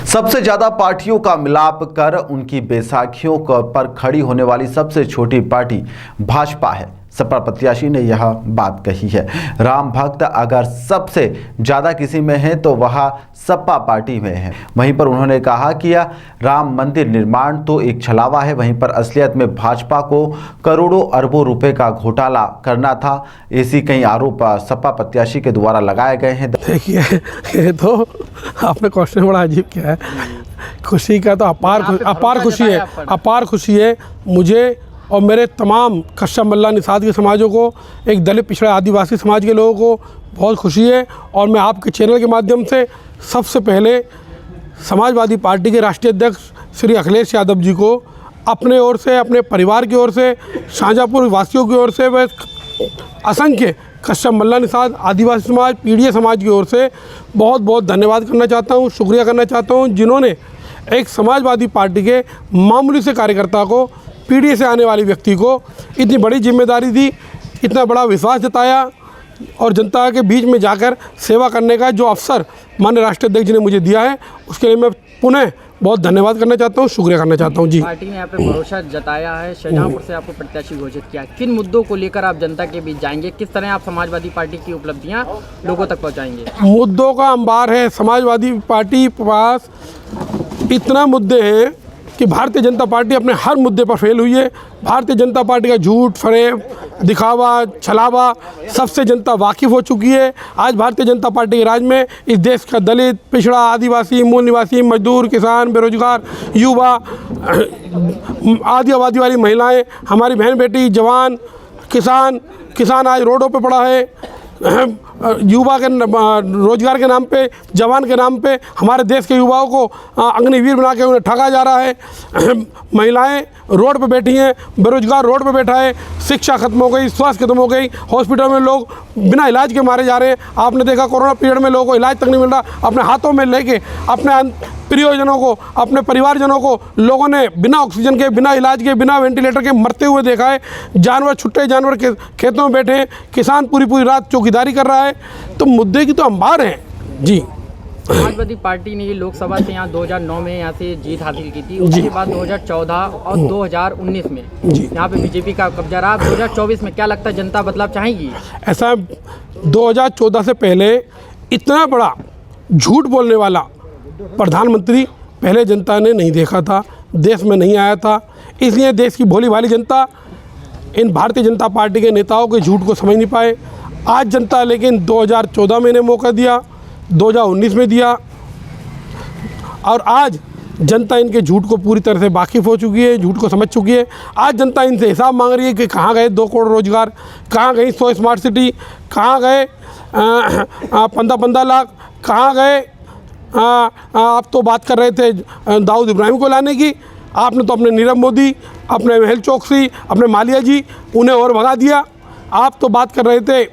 सबसे ज्यादा पार्टियों का मिलाप कर उनकी बैसाखियों पर खड़ी होने वाली सबसे छोटी पार्टी भाजपा है। सपा प्रत्याशी ने यह बात कही है। राम भक्त अगर सबसे ज्यादा किसी में है तो वह सपा पार्टी में है। वहीं पर उन्होंने कहा कि यह राम मंदिर निर्माण तो एक छलावा है, वहीं पर असलियत में भाजपा को करोड़ों अरबों रुपए का घोटाला करना था। ऐसी कई आरोप सपा प्रत्याशी के द्वारा लगाए गए हैं। देखिए, ये तो आपने क्वेश्चन बड़ा अजीब किया है। खुशी का तो अपार खुशी है मुझे और मेरे तमाम कश्यप मल्ला निषाद के समाजों को, एक दलित पिछड़ा आदिवासी समाज के लोगों को बहुत खुशी है। और मैं आपके चैनल के माध्यम से सबसे पहले समाजवादी पार्टी के राष्ट्रीय अध्यक्ष श्री अखिलेश यादव जी को अपने ओर से, अपने परिवार की ओर से, शाहजहाँपुर वासियों की ओर से, व असंख्य कश्यप मल्ला निषाद आदिवासी समाज, पीड़ित समाज की ओर से बहुत बहुत धन्यवाद करना चाहता हूँ, शुक्रिया करना चाहता हूँ, जिन्होंने एक समाजवादी पार्टी के मामूली से कार्यकर्ता को, पीढ़ी से आने वाली व्यक्ति को इतनी बड़ी जिम्मेदारी दी, इतना बड़ा विश्वास जताया और जनता के बीच में जाकर सेवा करने का जो अवसर माननीय राष्ट्रीय अध्यक्ष जी ने मुझे दिया है, उसके लिए मैं पुनः बहुत धन्यवाद करना चाहता हूँ, शुक्रिया करना चाहता हूँ। जी, पार्टी ने यहाँ पे भरोसा जताया है, शाहजहाँपुर से आपको प्रत्याशी घोषित किया। किन मुद्दों को लेकर आप जनता के बीच जाएंगे? किस तरह आप समाजवादी पार्टी की उपलब्धियाँ लोगों तक पहुँचाएंगे? मुद्दों का अंबार है। समाजवादी पार्टी के पास इतना मुद्दे हैं कि भारतीय जनता पार्टी अपने हर मुद्दे पर फेल हुई है। भारतीय जनता पार्टी का झूठ, फरेब, दिखावा, छलावा सबसे जनता वाकिफ़ हो चुकी है। आज भारतीय जनता पार्टी के राज में इस देश का दलित, पिछड़ा, आदिवासी, मूल निवासी, मजदूर, किसान, बेरोजगार, युवा, आदि आबादी वाली महिलाएं, हमारी बहन बेटी, जवान, किसान आज रोडों पर पड़ा है। युवा के रोजगार के नाम पे, जवान के नाम पे हमारे देश के युवाओं को अग्निवीर बना के उन्हें ठगा जा रहा है। महिलाएं रोड पे बैठी हैं, बेरोजगार रोड पे बैठा है, शिक्षा खत्म हो गई, स्वास्थ्य खत्म हो गई, हॉस्पिटल में लोग बिना इलाज के मारे जा रहे हैं। आपने देखा कोरोना पीरियड में लोगों को इलाज तक नहीं मिल रहा। अपने हाथों में लेके अपने प्रियजनों को, अपने परिवारजनों को लोगों ने बिना ऑक्सीजन के, बिना इलाज के, बिना वेंटिलेटर के मरते हुए देखा है। जानवर, छुट्टे जानवर के खेतों में बैठे हैं, किसान पूरी रात चौकीदारी कर रहा है। तो मुद्दे की तो अंबार है। जी, समाजवादी पार्टी ने लोकसभा से यहाँ 2009 में यहाँ से जीत हासिल की थी। उसके बाद 2014 और 2019 में यहाँ पे बीजेपी का कब्जा रहा। 2024 में क्या लगता है जनता बदलाव चाहेगी? ऐसा 2014 से पहले इतना बड़ा झूठ बोलने वाला प्रधानमंत्री पहले जनता ने नहीं देखा था, देश में नहीं आया था। इसलिए देश की भोली भाली जनता इन भारतीय जनता पार्टी के नेताओं के झूठ को समझ नहीं पाए। आज जनता लेकिन 2014 में इन्हें मौका दिया, 2019 में दिया और आज जनता इनके झूठ को पूरी तरह से वाकिफ़ हो चुकी है, झूठ को समझ चुकी है। आज जनता इनसे हिसाब मांग रही है कि कहाँ गए 2 करोड़ रोजगार, कहाँ गई 100 स्मार्ट सिटी, कहाँ गए 15 लाख, कहाँ गए। आप तो बात कर रहे थे दाऊद इब्राहिम को लाने की, आपने तो अपने नीरव मोदी, अपने मेहुल चोकसी, अपने मालिया जी, उन्हें और भगा दिया। आप तो बात कर रहे थे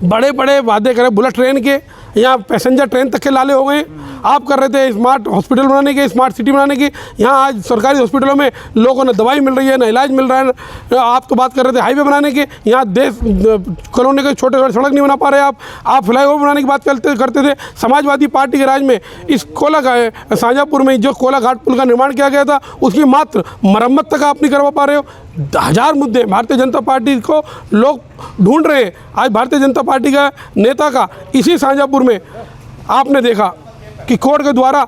बड़े बड़े वादे करें बुलेट ट्रेन के, यहाँ पैसेंजर ट्रेन तक के लाले हो गए। आप कर रहे थे स्मार्ट हॉस्पिटल बनाने के, स्मार्ट सिटी बनाने की, यहाँ आज सरकारी हॉस्पिटलों में लोगों ने दवाई मिल रही है, ना इलाज मिल रहा है। आप तो बात कर रहे थे हाईवे बनाने के, यहाँ देश कॉलोनी के छोटे छोटे सड़क नहीं बना पा रहे आप फ्लाईओवर बनाने की बात करते थे। समाजवादी पार्टी के राज में इस शाहजहाँपुर में जो कोला घाट पुल का निर्माण किया गया था, उसकी मात्र मरम्मत तक आप नहीं करवा पा रहे हो। 1000 मुद्दे भारतीय जनता पार्टी को लोग ढूंढ रहे हैं। आज भारतीय जनता पार्टी का नेता का इसी शाहजहाँपुर में आपने देखा कि कोर्ट के द्वारा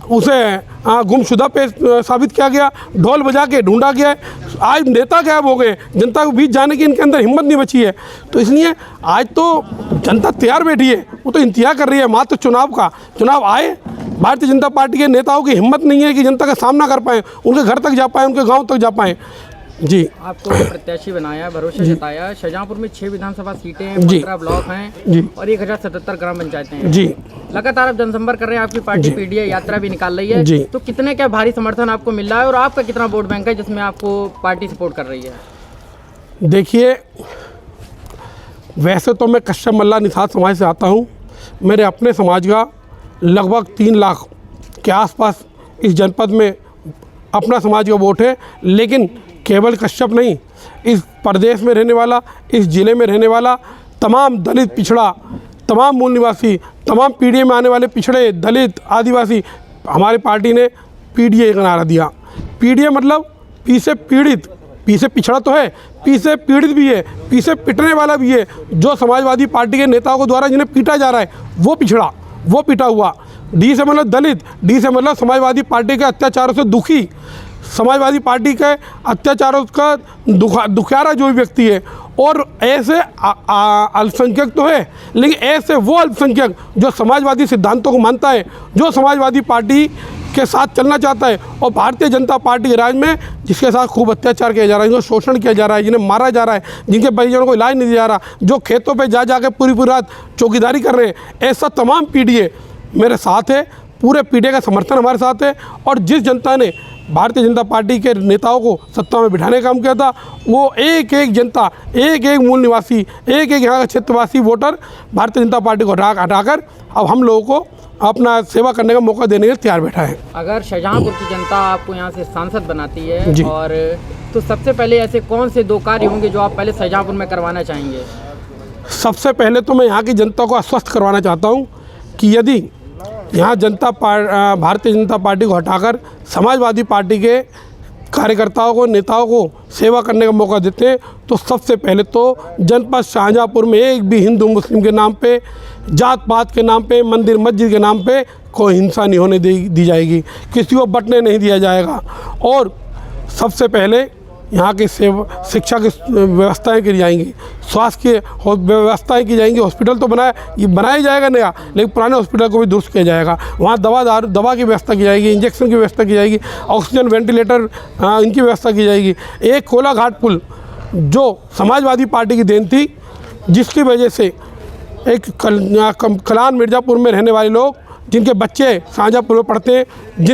उसे गुमशुदा पे साबित किया गया, ढोल बजा के ढूंढा गया है। आज नेता गायब हो गए, जनता के बीच जाने की इनके अंदर हिम्मत नहीं बची है। तो इसलिए आज तो जनता तैयार बैठी है, वो तो इंतजार कर रही है मात्र चुनाव आए। भारतीय जनता पार्टी के नेताओं की हिम्मत नहीं है कि जनता का सामना कर पाएँ, उनके घर तक जा पाएँ, उनके गाँव तक जा पाएँ। जी, आपको प्रत्याशी बनाया, भरोसा जताया। शाहजहाँपुर में 6 विधानसभा सीटें हैं, 15 ब्लॉक हैं और 1077 ग्राम पंचायतें हैं। जी, लगातार आप जनसंपर्क कर रहे हैं, आपकी पार्टी पीडीए यात्रा भी निकाल रही है। जी, तो कितने क्या भारी समर्थन आपको मिल रहा है और आपका कितना वोट बैंक है जिसमें आपको पार्टी सपोर्ट कर रही है? देखिए, वैसे तो मैं कश्यप मल्ला निषाद समाज से आता हूँ। मेरे अपने समाज का लगभग 3 लाख के आसपास इस जनपद में अपना समाज का वोट है। लेकिन केवल कश्यप नहीं, इस प्रदेश में रहने वाला, इस ज़िले में रहने वाला तमाम दलित, पिछड़ा, तमाम मूल निवासी, तमाम पीढ़ी में आने वाले पिछड़े, दलित, आदिवासी हमारी पार्टी ने पीडीए का नारा दिया। पीडीए मतलब पी से पीड़ित, पी से पिछड़ा तो है, पी से पीड़ित भी है, पी से पिटने वाला भी है। जो समाजवादी पार्टी के नेताओं को द्वारा जिन्हें पीटा जा रहा है वो पिछड़ा, वो पिटा हुआ। डी से मतलब दलित, डी से मतलब समाजवादी पार्टी के अत्याचारों से दुखी, समाजवादी पार्टी के अत्याचारों का दुखियारा जो भी व्यक्ति है। और ऐसे अल्पसंख्यक तो है, लेकिन ऐसे वो अल्पसंख्यक जो समाजवादी सिद्धांतों को मानता है, जो समाजवादी पार्टी के साथ चलना चाहता है, और भारतीय जनता पार्टी के राज में जिसके साथ खूब अत्याचार किया जा रहा है, जिनको शोषण किया जा रहा है, जिन्हें मारा जा रहा है, जिनके परिजनों को इलाज नहीं दिया जा रहा, जो खेतों पे जा जाकर पूरी रात चौकीदारी कर रहे हैं, ऐसा तमाम पीडीए मेरे साथ है, पूरे पीडीए का समर्थन हमारे साथ है। और जिस जनता ने भारतीय जनता पार्टी के नेताओं को सत्ता में बिठाने का काम किया था, वो एक एक जनता, एक एक मूल निवासी, एक एक यहाँ का क्षेत्रवासी वोटर भारतीय जनता पार्टी को हटाकर अब हम लोगों को अपना सेवा करने का मौका देने के लिए तैयार बैठा है। अगर शाहजहाँपुर की जनता आपको यहाँ से सांसद बनाती है जी। और तो सबसे पहले ऐसे कौन से 2 कार्य होंगे जो आप पहले शाहजहाँपुर में करवाना चाहेंगे? सबसे पहले तो मैं यहाँ की जनता को आश्वस्त करवाना चाहता हूँ कि यदि यहाँ भारतीय जनता पार्टी को हटाकर समाजवादी पार्टी के कार्यकर्ताओं को, नेताओं को सेवा करने का मौका देते हैं तो सबसे पहले तो जनपद शाहजहाँपुर में एक भी हिंदू मुस्लिम के नाम पे, जात पात के नाम पे, मंदिर मस्जिद के नाम पे कोई हिंसा नहीं होने दी जाएगी, किसी को बंटने नहीं दिया जाएगा। और सबसे पहले यहाँ की शिक्षा की व्यवस्थाएं की जाएंगी, स्वास्थ्य की व्यवस्थाएं की जाएंगी। हॉस्पिटल तो बनाया जाएगा नया, लेकिन पुराने हॉस्पिटल को भी दुरुस्त किया जाएगा। वहाँ दवा की व्यवस्था की जाएगी, इंजेक्शन की व्यवस्था की जाएगी, ऑक्सीजन वेंटिलेटर इनकी व्यवस्था की जाएगी। एक कोलाघाट पुल जो समाजवादी पार्टी की देन थी, जिसकी वजह से एक कलान मिर्ज़ापुर में रहने वाले लोग जिनके बच्चे शाहजहाँपुर में पढ़ते हैं, जिन